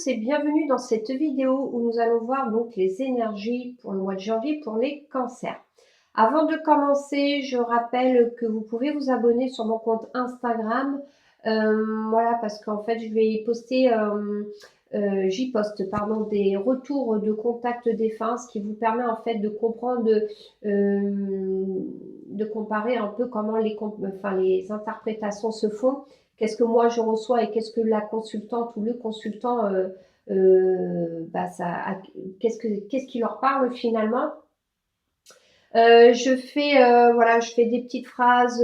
tous et bienvenue dans cette vidéo où nous allons voir donc les énergies pour le mois de janvier pour les cancers. Avant de commencer, je rappelle que vous pouvez vous abonner sur mon compte Instagram. Voilà, parce qu'en fait, je vais poster, j'y poste, pardon, des retours de contact défunts, ce qui vous permet en fait de comprendre, de comparer un peu comment les interprétations se font. Qu'est-ce que moi je reçois et qu'est-ce que la consultante ou le consultant, qu'est-ce qui leur parle finalement. Je fais des petites phrases,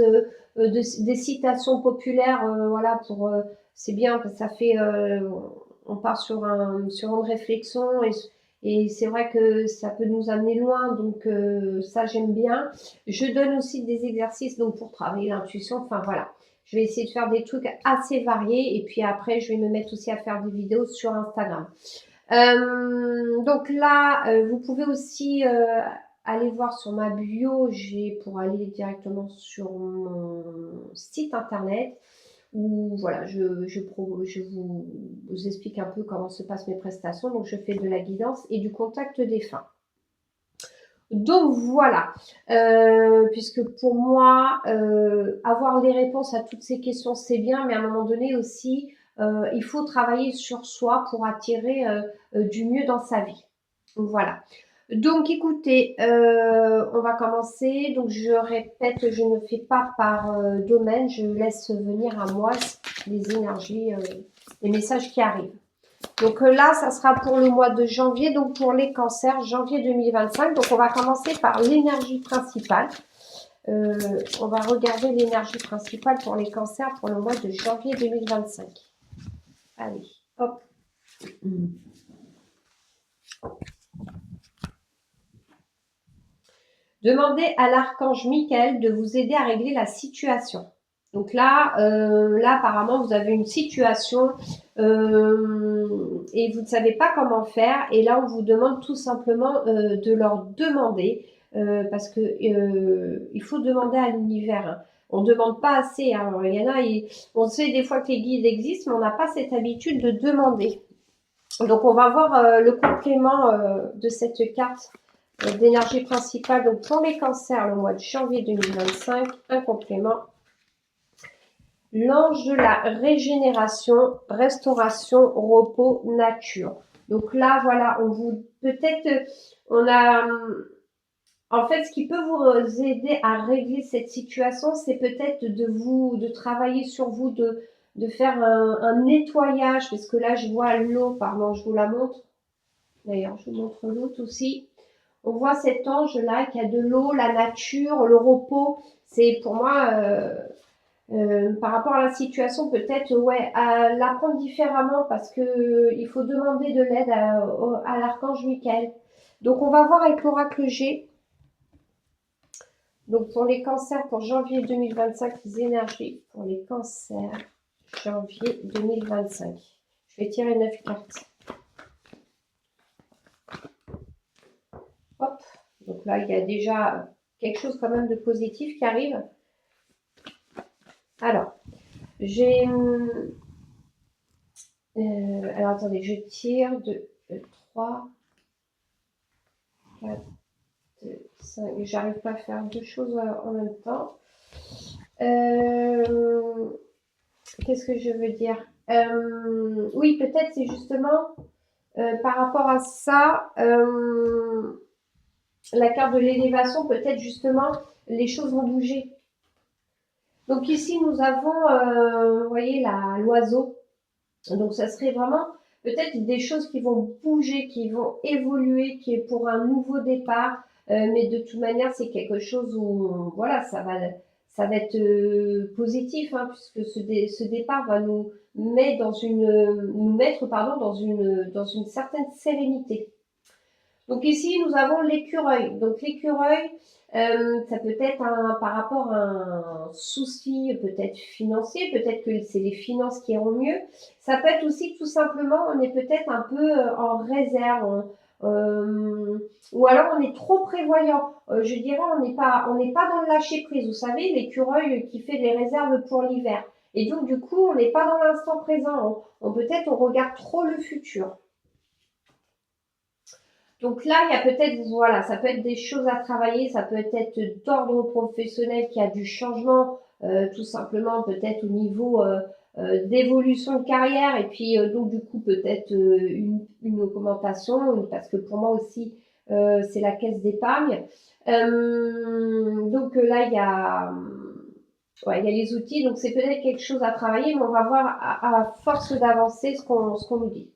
des citations populaires, voilà, c'est bien parce que ça fait, on part sur une réflexion et c'est vrai que ça peut nous amener loin, donc ça j'aime bien. Je donne aussi des exercices donc pour travailler l'intuition, enfin voilà. Je vais essayer de faire des trucs assez variés et puis après je vais me mettre aussi à faire des vidéos sur Instagram. Donc là, vous pouvez aussi aller voir sur ma bio, pour aller directement sur mon site internet où voilà, je vous explique un peu comment se passent mes prestations. Donc je fais de la guidance et du contact défunt. Donc voilà, puisque pour moi, avoir les réponses à toutes ces questions, c'est bien, mais à un moment donné aussi, il faut travailler sur soi pour attirer du mieux dans sa vie. Voilà. Donc écoutez, on va commencer. Donc je répète, je ne fais pas par domaine, je laisse venir à moi les énergies, les messages qui arrivent. Donc là, ça sera pour le mois de janvier, donc pour les cancers, janvier 2025. Donc on va commencer par l'énergie principale. On va regarder l'énergie principale pour les cancers pour le mois de janvier 2025. Allez, hop. Demandez à l'archange Michael de vous aider à régler la situation. Donc là, apparemment, vous avez une situation et vous ne savez pas comment faire. Et là, on vous demande tout simplement de leur demander, parce que il faut demander à l'univers. Hein. On ne demande pas assez. Hein. Alors, il y en a, on sait des fois que les guides existent, mais on n'a pas cette habitude de demander. Donc, on va voir le complément de cette carte d'énergie principale. Donc, pour les cancers, le mois de janvier 2025, un complément. L'ange de la régénération, restauration, repos, nature. Donc là, voilà, en fait, ce qui peut vous aider à régler cette situation, c'est peut-être de travailler sur vous, de faire un nettoyage, parce que là, je vois l'eau, pardon, je vous la montre. D'ailleurs, je vous montre l'autre aussi. On voit cet ange-là qui a de l'eau, la nature, le repos. C'est pour moi... par rapport à la situation, peut-être, ouais, à l'apprendre différemment parce que il faut demander de l'aide à l'archange Michael. Donc, on va voir avec l'oracle G. Donc, pour les cancers, pour janvier 2025, les énergies pour les cancers, janvier 2025. Je vais tirer 9 cartes. Hop. Donc là, il y a déjà quelque chose quand même de positif qui arrive. Alors, alors attendez, je tire de 3, 4, 5. J'arrive pas à faire deux choses en même temps. Qu'est-ce que je veux dire? Oui, peut-être c'est justement par rapport à ça, la carte de l'élévation, peut-être justement les choses vont bouger. Donc ici, nous avons, vous voyez, l'oiseau. Donc, ça serait vraiment peut-être des choses qui vont bouger, qui vont évoluer, qui est pour un nouveau départ. Mais de toute manière, c'est quelque chose où, voilà, ça va être positif, hein, puisque ce départ va nous mettre dans une certaine sérénité. Donc ici, nous avons l'écureuil. Donc l'écureuil, ça peut être par rapport à un souci peut-être financier, peut-être que c'est les finances qui iront mieux. Ça peut être aussi tout simplement, on est peut-être un peu en réserve, ou alors on est trop prévoyant. Je dirais, on n'est pas dans le lâcher prise. Vous savez, l'écureuil qui fait des réserves pour l'hiver. Et donc, du coup, on n'est pas dans l'instant présent. Peut-être on regarde trop le futur. Donc là, il y a peut-être, voilà, ça peut être des choses à travailler, ça peut être d'ordre professionnel qui a du changement, tout simplement peut-être au niveau d'évolution de carrière, et puis donc du coup peut-être une augmentation, parce que pour moi aussi c'est la caisse d'épargne. Donc là, ouais, il y a les outils, donc c'est peut-être quelque chose à travailler, mais on va voir à force d'avancer ce qu'on nous dit.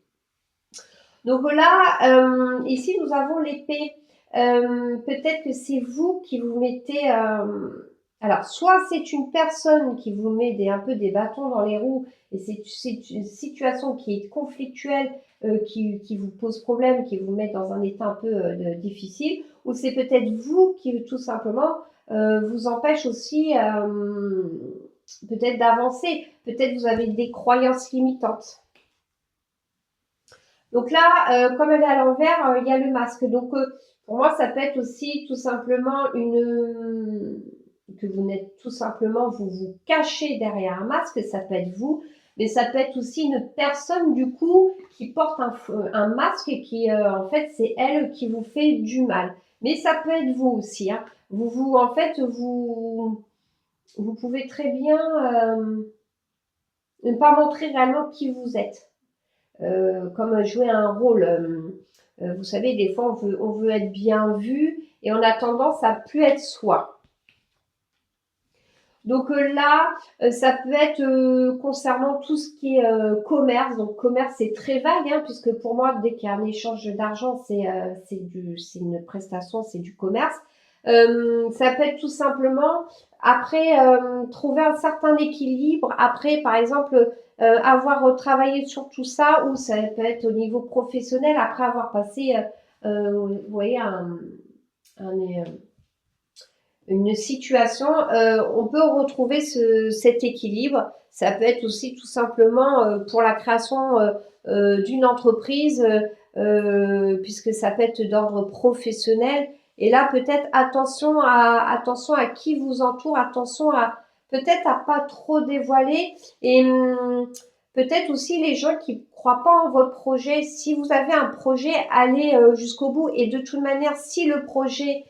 Donc là, ici, nous avons l'épée. Peut-être que c'est vous qui vous mettez... alors, soit c'est une personne qui vous met un peu des bâtons dans les roues, et c'est une situation qui est conflictuelle, qui vous pose problème, qui vous met dans un état un peu difficile, ou c'est peut-être vous qui, tout simplement, vous empêche aussi peut-être d'avancer. Peut-être vous avez des croyances limitantes. Donc là, comme elle est à l'envers, il y a le masque. Donc pour moi, ça peut être aussi tout simplement que vous n'êtes tout simplement, vous vous cachez derrière un masque, ça peut être vous, mais ça peut être aussi une personne du coup qui porte un masque et qui en fait c'est elle qui vous fait du mal. Mais ça peut être vous aussi. Hein. En fait, vous pouvez très bien ne pas montrer réellement qui vous êtes. Comme jouer un rôle. Vous savez, des fois, on veut être bien vu et on a tendance à plus être soi. Donc là, ça peut être concernant tout ce qui est commerce. Donc commerce, c'est très vague, hein, puisque pour moi, dès qu'il y a un échange d'argent, c'est une prestation, c'est du commerce. Ça peut être tout simplement, après, trouver un certain équilibre. Après, par exemple, avoir travaillé sur tout ça, ou ça peut être au niveau professionnel, après avoir passé, vous voyez, une situation, on peut retrouver cet équilibre. Ça peut être aussi tout simplement pour la création d'une entreprise, puisque ça peut être d'ordre professionnel. Et là, peut-être attention à qui vous entoure, attention à peut-être à pas trop dévoiler, et peut-être aussi les gens qui croient pas en votre projet. Si vous avez un projet, allez jusqu'au bout. Et de toute manière, si le projet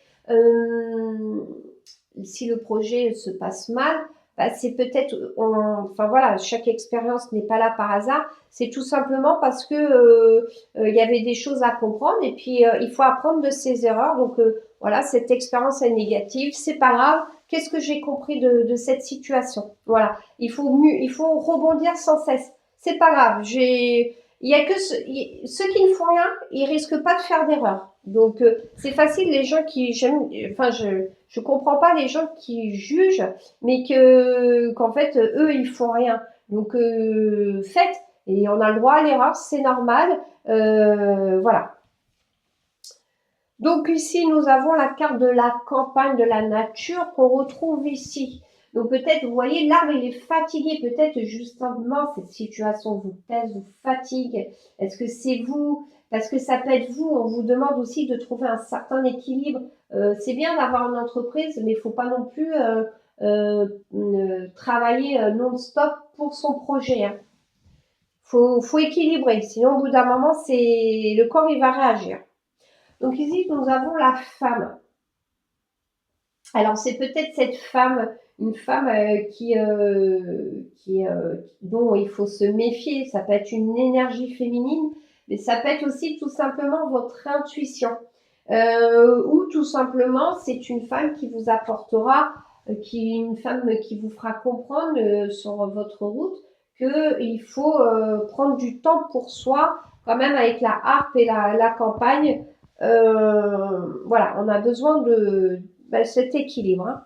se passe mal, bah c'est peut-être, enfin voilà, chaque expérience n'est pas là par hasard. C'est tout simplement parce que il y avait des choses à comprendre, et puis il faut apprendre de ses erreurs. Donc voilà, cette expérience est négative, c'est pas grave. Qu'est-ce que j'ai compris de cette situation? Voilà, il faut rebondir sans cesse. C'est pas grave. Il y a que ceux qui ne font rien, ils risquent pas de faire d'erreur. Donc c'est facile, les gens qui je comprends pas les gens qui jugent, mais qu'en fait eux ils font rien. Donc faites, et on a le droit à l'erreur, c'est normal. Voilà. Donc ici nous avons la carte de la campagne, de la nature qu'on retrouve ici. Donc peut-être, vous voyez, l'arbre il est fatigué, peut-être justement cette situation vous pèse, vous fatigue. Est-ce que c'est vous? Parce que ça peut être vous, on vous demande aussi de trouver un certain équilibre. C'est bien d'avoir une entreprise, mais il ne faut pas non plus travailler non-stop pour son projet. Hein. Faut équilibrer, sinon au bout d'un moment, le corps il va réagir. Donc ici, nous avons la femme. Alors c'est peut-être cette femme, une femme dont il faut se méfier. Ça peut être une énergie féminine, mais ça peut être aussi tout simplement votre intuition. Ou tout simplement, c'est une femme qui vous apportera, une femme qui vous fera comprendre sur votre route qu'il faut prendre du temps pour soi, quand même avec la harpe et la campagne. Voilà, on a besoin de cet équilibre. Hein.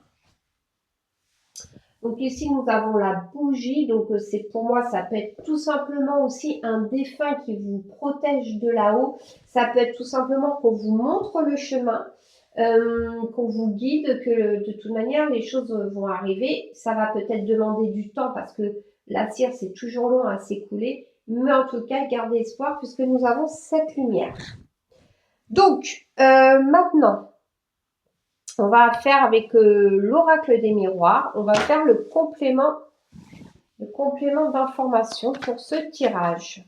Donc ici, nous avons la bougie. Donc c'est pour moi, ça peut être tout simplement aussi un défunt qui vous protège de là-haut. Ça peut être tout simplement qu'on vous montre le chemin, qu'on vous guide, que de toute manière, les choses vont arriver. Ça va peut-être demander du temps parce que la cire, c'est toujours long à s'écouler. Mais en tout cas, gardez espoir puisque nous avons cette lumière. Donc, maintenant, on va faire avec l'oracle des miroirs, on va faire le complément de complément d'information pour ce tirage.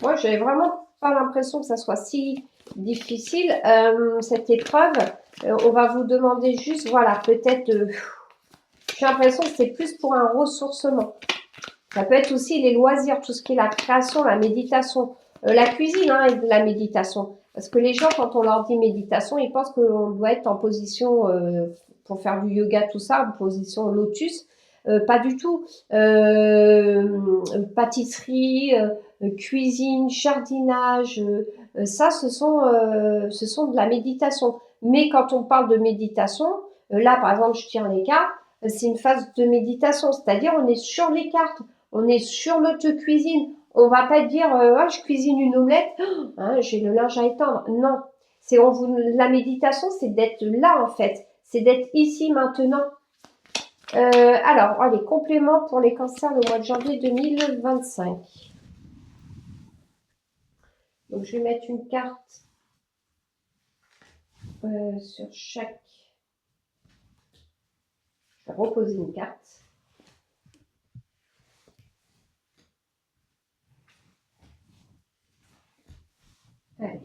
Moi, j'avais vraiment pas l'impression que ça soit si difficile, cette épreuve. On va vous demander juste, voilà, peut-être, j'ai l'impression que c'est plus pour un ressourcement. Ça peut être aussi les loisirs, tout ce qui est la création, la méditation, la cuisine, hein, et de la méditation. Parce que les gens, quand on leur dit méditation, ils pensent qu'on doit être en position, pour faire du yoga, tout ça, en position lotus. Pas du tout. Pâtisserie, cuisine, jardinage, ça, ce sont de la méditation. Mais quand on parle de méditation, là, par exemple, je tire les cartes, c'est une phase de méditation, c'est-à-dire on est sur les cartes, on est sur notre cuisine. On va pas dire ah, je cuisine une omelette, hein, j'ai le linge à étendre. Non, la méditation, c'est d'être là en fait, c'est d'être ici maintenant. Alors, allez, complément pour les cancers le mois de janvier 2025. Donc, je vais mettre une carte sur chaque. Je vais reposer une carte. Allez.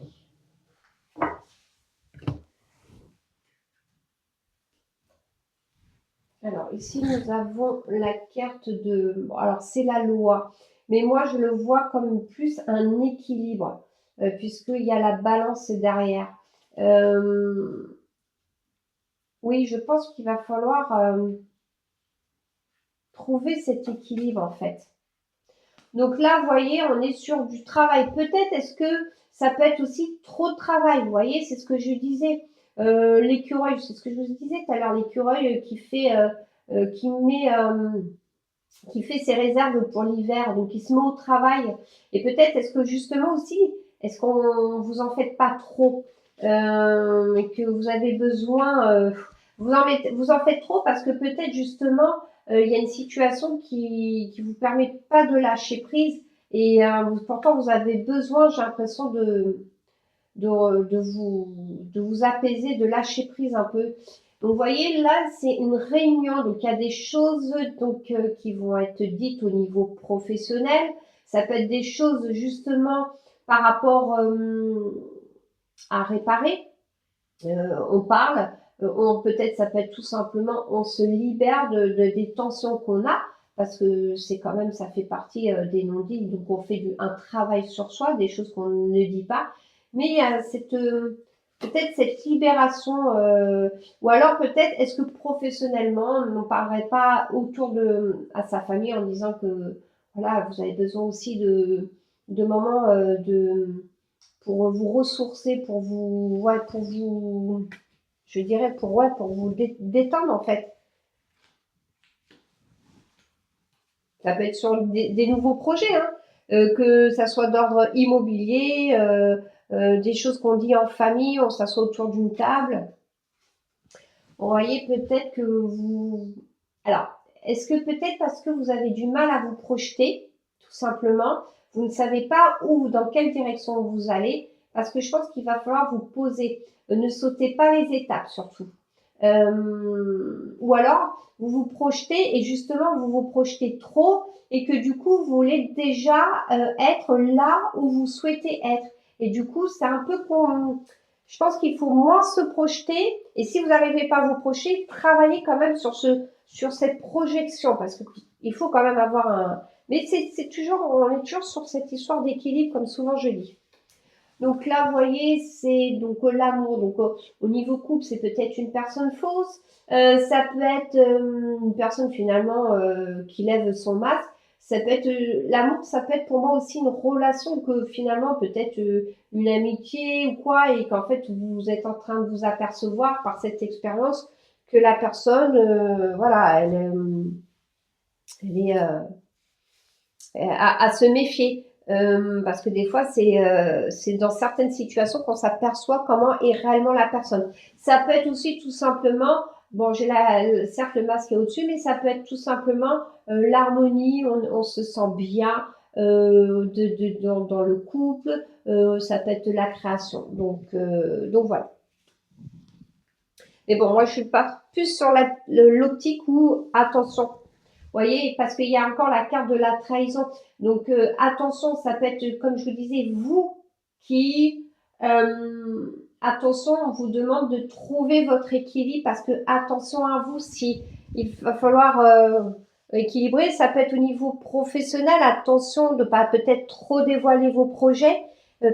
Alors, ici, nous avons la carte de... Bon, alors, c'est la loi. Mais moi, je le vois comme plus un équilibre, puisqu'il y a la balance derrière. Oui, je pense qu'il va falloir trouver cet équilibre, en fait. Donc là, vous voyez, on est sur du travail. Peut-être, est-ce que ça peut être aussi trop de travail? Vous voyez, c'est ce que je disais. L'écureuil, c'est ce que je vous disais tout à l'heure. L'écureuil qui fait ses réserves pour l'hiver, donc il se met au travail. Et peut-être, est-ce que justement aussi, est-ce qu'on vous en faites pas trop et que vous avez besoin, vous en faites trop parce que peut-être justement, il y a une situation qui vous permet pas de lâcher prise et pourtant vous avez besoin, j'ai l'impression de vous apaiser, de lâcher prise un peu. Donc, vous voyez, là, c'est une réunion. Donc, il y a des choses donc, qui vont être dites au niveau professionnel. Ça peut être des choses, justement, par rapport à réparer. On parle. Peut-être, ça peut être tout simplement, on se libère des tensions qu'on a. Parce que c'est quand même, ça fait partie des non-dits. Donc, on fait un travail sur soi, des choses qu'on ne dit pas. Mais il y a peut-être cette libération, ou alors peut-être est-ce que professionnellement on n'en parlerait pas autour à sa famille en disant que voilà, vous avez besoin aussi de moments pour vous ressourcer, je dirais pour vous détendre en fait. Ça peut être sur des nouveaux projets, hein, que ça soit d'ordre immobilier, des choses qu'on dit en famille, on s'assoit autour d'une table. Vous voyez peut-être que vous... Alors, est-ce que peut-être parce que vous avez du mal à vous projeter, tout simplement, vous ne savez pas où, dans quelle direction vous allez, parce que je pense qu'il va falloir vous poser. Ne sautez pas les étapes surtout. Ou alors, vous vous projetez et justement, vous vous projetez trop et que du coup, vous voulez déjà être là où vous souhaitez être. Et du coup, c'est un peu je pense qu'il faut moins se projeter et si vous n'arrivez pas à vous projeter, travaillez quand même sur cette projection parce qu'il faut quand même avoir mais c'est toujours, on est toujours sur cette histoire d'équilibre comme souvent je dis. Donc là, vous voyez, c'est donc l'amour. Donc au niveau couple, c'est peut-être une personne fausse. Ça peut être une personne finalement qui lève son masque. Ça peut être l'amour, ça peut être pour moi aussi une relation que finalement peut-être une amitié ou quoi, et qu'en fait vous êtes en train de vous apercevoir par cette expérience que la personne, voilà, elle est à se méfier. Parce que des fois, c'est dans certaines situations qu'on s'aperçoit comment est réellement la personne. Ça peut être aussi tout simplement, bon, certes le masque est au-dessus, mais ça peut être tout simplement l'harmonie, on se sent bien dans le couple, ça peut être de la création. Donc voilà. Mais bon, moi, je suis pas plus sur l'optique où, attention, vous voyez, parce qu'il y a encore la carte de la trahison. Donc, attention, ça peut être, comme je vous disais, vous qui, attention, on vous demande de trouver votre équilibre parce que, attention à vous, si il va falloir équilibrer, ça peut être au niveau professionnel, attention de pas peut-être trop dévoiler vos projets,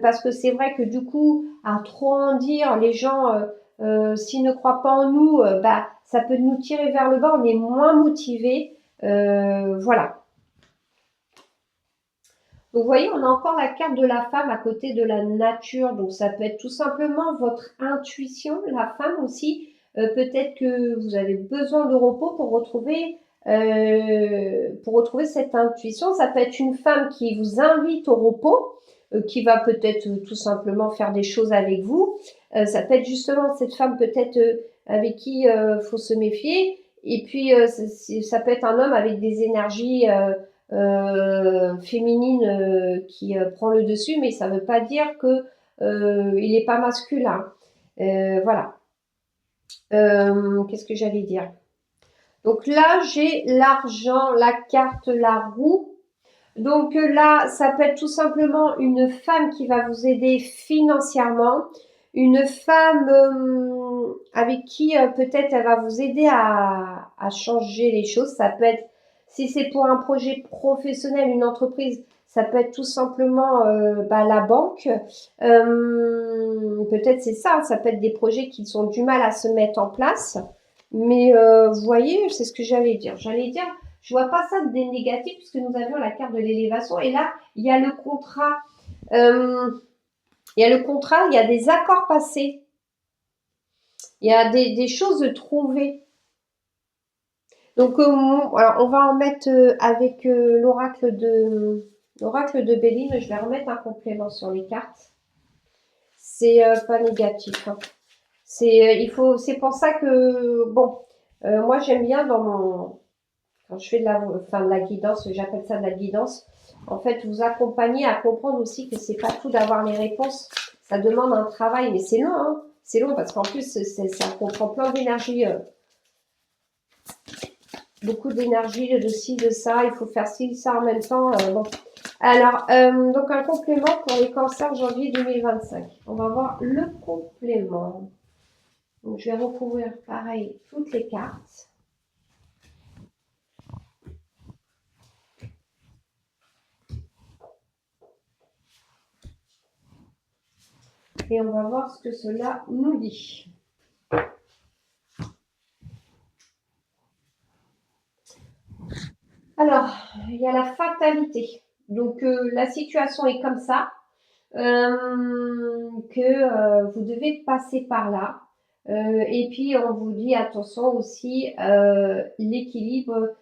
parce que c'est vrai que du coup, à trop en dire, les gens, s'ils ne croient pas en nous, bah, ça peut nous tirer vers le bas, on est moins motivé. Voilà. Donc, vous voyez, on a encore la carte de la femme à côté de la nature. Donc, ça peut être tout simplement votre intuition, la femme aussi. Peut-être que vous avez besoin de repos pour retrouver cette intuition. Ça peut être une femme qui vous invite au repos, qui va peut-être tout simplement faire des choses avec vous. Ça peut être justement cette femme peut-être avec qui faut se méfier. Et puis, ça peut être un homme avec des énergies féminine qui prend le dessus, mais ça ne veut pas dire que il n'est pas masculin. Voilà. Qu'est-ce que j'allais dire? Donc là, j'ai l'argent, la carte, la roue. Donc là, ça peut être tout simplement une femme qui va vous aider financièrement, une femme avec qui peut-être elle va vous aider à changer les choses. Ça peut être, si c'est pour un projet professionnel, une entreprise, ça peut être tout simplement la banque. Peut-être c'est ça, ça peut être des projets qui ont du mal à se mettre en place. Mais vous voyez, c'est ce que j'allais dire. J'allais dire, je vois pas ça des négatifs puisque nous avions la carte de l'élévation. Et là, il y a le contrat. Il y a le contrat, il y a des accords passés. Il y a des choses trouvées. Donc, alors, on va en mettre avec l'oracle de Béline. Je vais remettre un complément sur les cartes. C'est pas négatif. Hein. C'est pour ça que, bon, moi j'aime bien quand je fais de la guidance, j'appelle ça de la guidance, en fait, vous accompagner à comprendre aussi que c'est pas tout d'avoir les réponses. Ça demande un travail, mais c'est long, hein. C'est long parce qu'en plus, ça comprend plein d'énergie, beaucoup d'énergie, de ci, de ça. Il faut faire ci, ça en même temps. Bon. Alors, donc un complément pour les cancers janvier 2025. On va voir le complément. Donc, je vais recouvrir pareil toutes les cartes. Et on va voir ce que cela nous dit. Alors, il y a la fatalité. Donc, la situation est comme ça, que vous devez passer par là. Et puis, on vous dit attention aussi, l'équilibre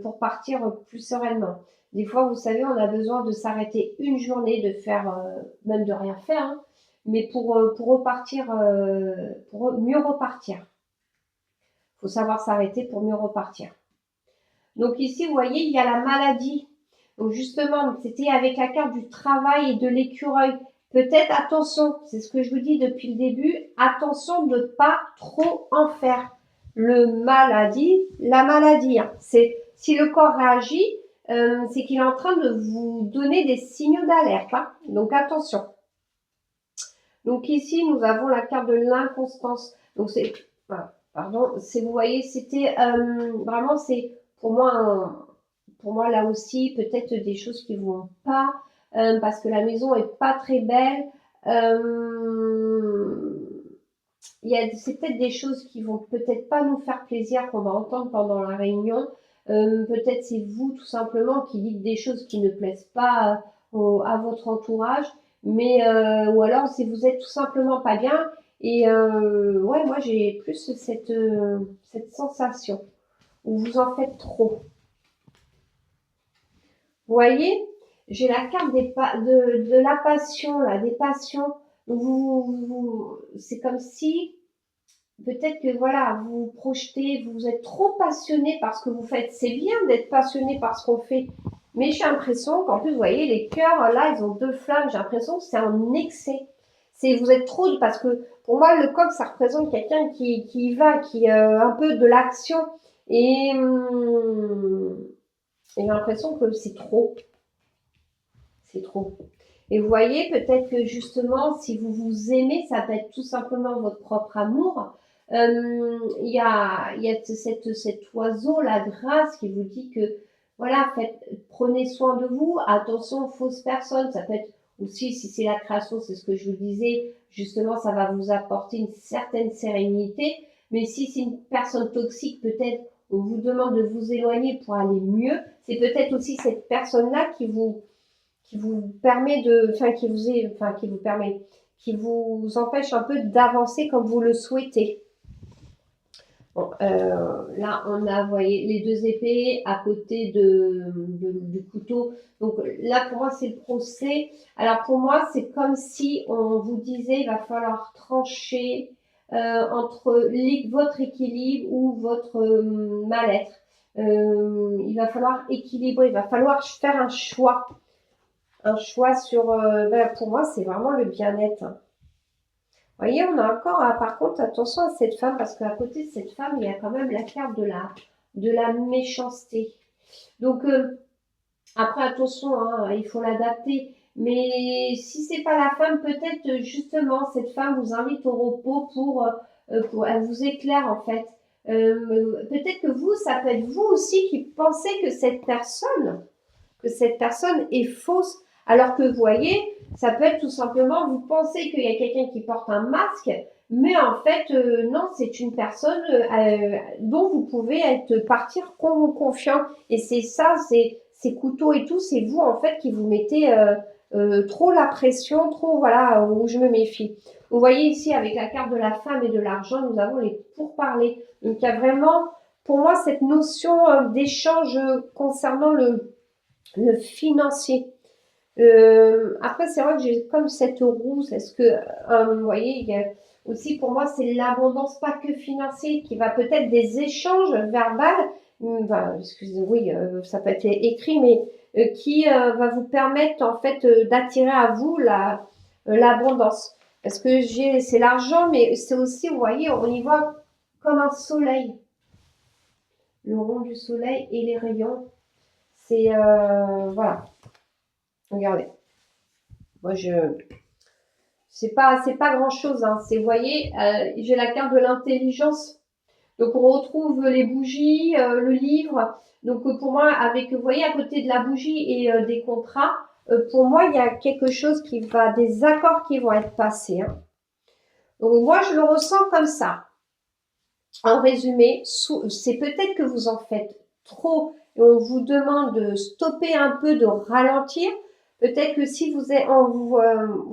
pour partir plus sereinement. Des fois, vous savez, on a besoin de s'arrêter une journée, de faire, même de rien faire, hein, mais pour repartir, pour mieux repartir. Il faut savoir s'arrêter pour mieux repartir. Donc ici, vous voyez, il y a la maladie. Donc justement, c'était avec la carte du travail et de l'écureuil. Peut-être, attention, c'est ce que je vous dis depuis le début, attention de ne pas trop en faire. La maladie, hein, c'est si le corps réagit, c'est qu'il est en train de vous donner des signaux d'alerte. Hein, donc attention. Donc ici, nous avons la carte de l'inconstance. Donc c'est, pardon, vous voyez, c'était vraiment, c'est pour moi là aussi, peut-être des choses qui vont pas, parce que la maison est pas très belle. C'est peut-être des choses qui vont peut-être pas nous faire plaisir qu'on va entendre pendant la réunion. Peut-être c'est vous tout simplement qui dites des choses qui ne plaisent pas à votre entourage, mais ou alors si vous êtes tout simplement pas bien. Et ouais, moi j'ai plus cette sensation où vous en faites trop. Vous voyez, j'ai la carte de la passion, là, des passions. C'est comme si, peut-être que voilà, vous vous projetez, vous êtes trop passionné par ce que vous faites. C'est bien d'être passionné par ce qu'on fait. Mais j'ai l'impression qu'en plus, vous voyez, les cœurs, là, ils ont deux flammes. J'ai l'impression que c'est en excès. Vous êtes trop, parce que pour moi, le coq, ça représente quelqu'un qui y va, qui un peu de l'action. Et j'ai l'impression que c'est trop. C'est trop. Et vous voyez, peut-être que justement, si vous vous aimez, ça peut être tout simplement votre propre amour. Il y a cet oiseau, la grâce, qui vous dit que, voilà, prenez soin de vous. Attention, fausse personne. Ça peut être aussi, si c'est la création, c'est ce que je vous disais, justement, ça va vous apporter une certaine sérénité. Mais si c'est une personne toxique, peut-être on vous demande de vous éloigner pour aller mieux. C'est peut-être aussi cette personne-là qui vous permet qui vous empêche un peu d'avancer comme vous le souhaitez. Bon, là, on a, vous voyez, les deux épées à côté du couteau. Donc là, pour moi, c'est le procès. Alors pour moi, c'est comme si on vous disait, il va falloir trancher entre votre équilibre ou votre mal-être. Il va falloir équilibrer, il va falloir faire un choix. Un choix sur, pour moi, c'est vraiment le bien-être. Vous voyez, on a encore, par contre, attention à cette femme, parce qu'à côté de cette femme, il y a quand même la carte de la méchanceté. Donc, après, attention, hein, il faut l'adapter. Mais si c'est pas la femme, peut-être justement, cette femme vous invite au repos elle vous éclaire en fait. Peut-être que vous, ça peut être vous aussi qui pensez que cette personne est fausse. Alors que vous voyez, ça peut être tout simplement, vous pensez qu'il y a quelqu'un qui porte un masque, mais en fait, non, c'est une personne dont vous pouvez partir confiant. Et c'est ça, ces couteaux et tout, c'est vous en fait qui vous mettez trop la pression, trop, voilà, où je me méfie. Vous voyez ici, avec la carte de la femme et de l'argent, nous avons les pourparlers. Donc il y a vraiment, pour moi, cette notion d'échange concernant le financier. Après, c'est vrai que j'ai comme cette roue. Est-ce que, vous voyez, il y a aussi pour moi, c'est l'abondance, pas que financière, qui va peut-être des échanges verbaux. Enfin, excusez, oui, ça peut être écrit, mais qui va vous permettre en fait d'attirer à vous l'abondance. Parce que c'est l'argent, mais c'est aussi, vous voyez, on y voit comme un soleil, le rond du soleil et les rayons. C'est voilà. Regardez. Moi, c'est pas grand chose, hein. Vous voyez, j'ai la carte de l'intelligence. Donc, on retrouve les bougies, le livre. Donc, pour moi, vous voyez, à côté de la bougie et des contrats, pour moi, il y a quelque chose des accords qui vont être passés, hein. Donc, moi, je le ressens comme ça. En résumé, c'est peut-être que vous en faites trop et on vous demande de stopper un peu, de ralentir. Peut-être que si vous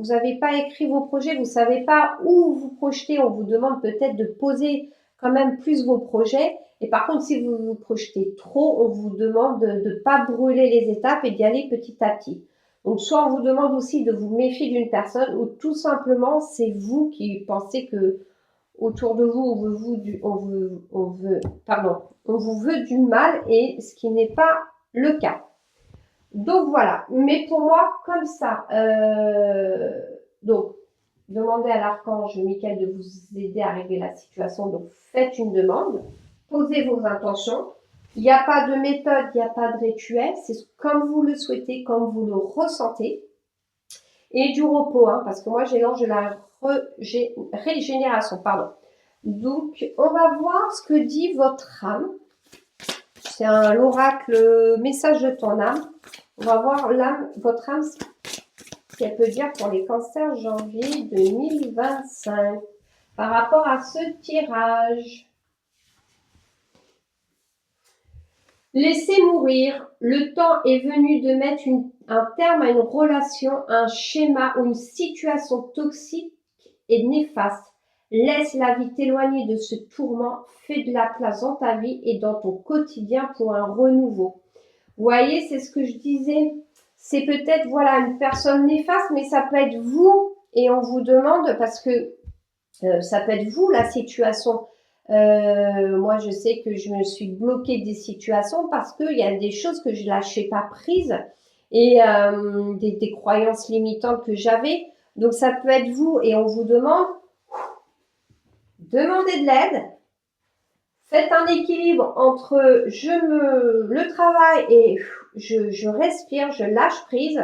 n'avez pas écrit vos projets, vous savez pas où vous projetez, on vous demande peut-être de poser quand même plus vos projets. Et par contre, si vous vous projetez trop, on vous demande de ne pas brûler les étapes et d'y aller petit à petit. Donc, soit on vous demande aussi de vous méfier d'une personne, ou tout simplement, c'est vous qui pensez que autour de vous, on vous veut du mal, et ce qui n'est pas le cas. Donc voilà, mais pour moi, comme ça, donc, demandez à l'archange Michael de vous aider à régler la situation. Donc, faites une demande, posez vos intentions. Il n'y a pas de méthode, il n'y a pas de rituel, c'est comme vous le souhaitez, comme vous le ressentez. Et du repos, hein, parce que moi, j'ai l'ange de la régénération, pardon. Donc, on va voir ce que dit votre âme. C'est l'oracle message de ton âme. On va voir votre âme, ce qu'elle peut dire pour les cancers janvier 2025 par rapport à ce tirage. Laissez mourir. Le temps est venu de mettre un terme à une relation, un schéma ou une situation toxique et néfaste. Laisse la vie t'éloigner de ce tourment. Fais de la place dans ta vie et dans ton quotidien pour un renouveau. Vous voyez, c'est ce que je disais. C'est peut-être, voilà, une personne néfaste, mais ça peut être vous. Et on vous demande, parce que ça peut être vous, la situation. Moi, je sais que je me suis bloquée des situations parce qu'il y a des choses que je lâchais pas prises et des croyances limitantes que j'avais. Donc, ça peut être vous et on vous demande demandez de l'aide. Faites un équilibre entre le travail et je respire, je lâche prise.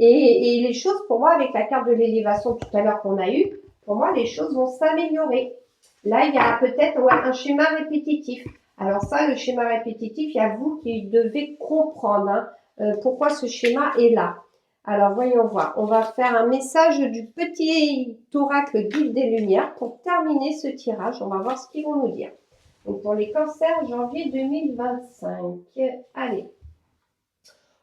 Et les choses, pour moi, avec la carte de l'élévation tout à l'heure qu'on a eue, pour moi, les choses vont s'améliorer. Là, il y a peut-être un schéma répétitif. Alors ça, le schéma répétitif, il y a vous qui devez comprendre pourquoi ce schéma est là. Alors, voyons voir. On va faire un message du petit oracle guide des lumières pour terminer ce tirage. On va voir ce qu'ils vont nous dire. Donc, pour les cancers, janvier 2025. Allez.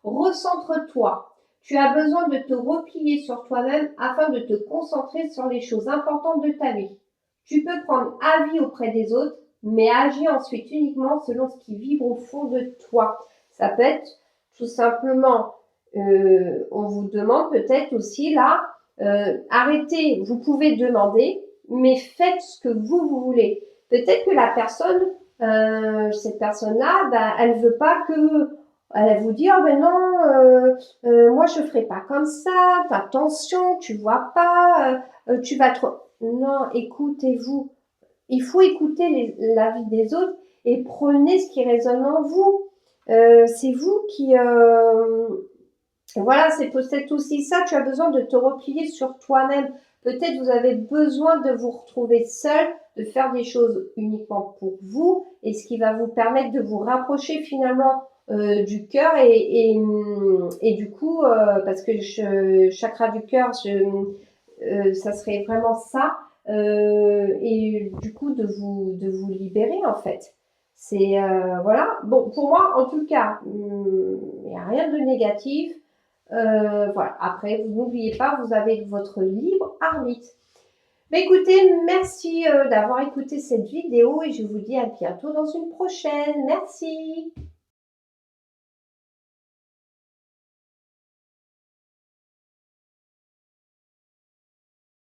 Recentre-toi. Tu as besoin de te replier sur toi-même afin de te concentrer sur les choses importantes de ta vie. Tu peux prendre avis auprès des autres, mais agis ensuite uniquement selon ce qui vibre au fond de toi. Ça peut être tout simplement, on vous demande peut-être aussi là, arrêtez, vous pouvez demander, mais faites ce que vous voulez. Peut-être que la personne, cette personne-là, elle veut pas que elle va vous dire, oh ben non, moi je ferai pas comme ça, fais attention, tu vois pas, tu vas trop... Non, écoutez-vous. Il faut écouter l'avis des autres et prenez ce qui résonne en vous. C'est vous qui... Voilà, c'est peut-être aussi ça, tu as besoin de te replier sur toi-même. Peut-être vous avez besoin de vous retrouver seul, de faire des choses uniquement pour vous, et ce qui va vous permettre de vous rapprocher finalement du cœur et du coup, parce que chakra du cœur, ça serait vraiment ça, et du coup de vous libérer en fait. C'est voilà. Bon, pour moi, en tout cas, il n'y a rien de négatif. Voilà. Après, vous n'oubliez pas, vous avez votre libre arbitre. Mais écoutez, merci d'avoir écouté cette vidéo et je vous dis à bientôt dans une prochaine. Merci.